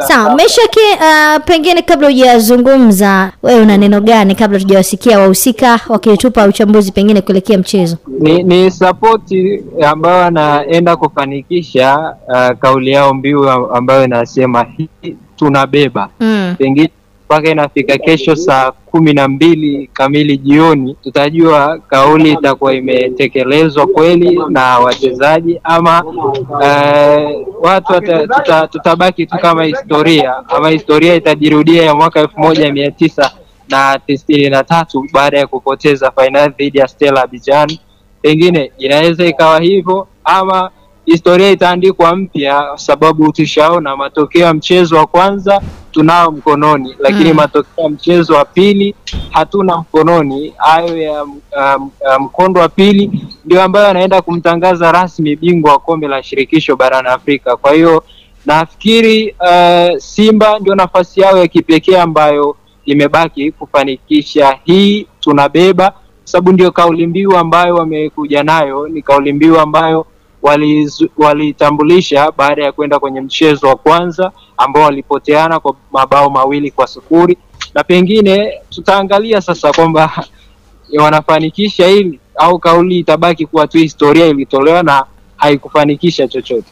Sawa, Meshaki, pengine kabla hujazungumza, wewe una neno gani kabla tujawasikia wahusika wakitupa uchambuzi pengine kuelekea mchezo? Ni support ambayo anaenda kufanikisha kauli yao mbiu ambayo inasema hii tunabeba. Pengine mpaka inafika kesho saa 12 kamili jioni tutajua kauli itakuwa imetekelezwa kweli na wachezaji ama watu tutabaki tu kama historia, ama historia itajirudia ya mwaka 1993 baada ya kupoteza finali dhidi ya Stella Abidjan. Pengine inaweza ikawa hivyo, ama historia itaandikwa mpya, sababu tushaona matokeo ya mchezo wa kwanza tunao mkononi, lakini matokeo ya mchezo wa pili hatuna mkononi. Hayo ya mkondo wa pili ndio ambayo anaenda kumtangaza rasmi bingwa wa kombe la shirikisho barani Afrika. Kwa hiyo nafikiri Simba ndio nafasi yao ya kipekee ambayo imebaki kufanikisha hii tunabeba, sababu ndio kauli mbiu ambayo wamekuja nayo, ni kauli mbiu ambayo walitambulisha baada ya kwenda kwenye mchezo wa kwanza ambao walipoteana kwa mabao 2-0, na pengine tutaangalia sasa kwamba wanafanikisha hili au kauli itabaki kuwa tu historia ilitolewa na haikufanikisha chochote.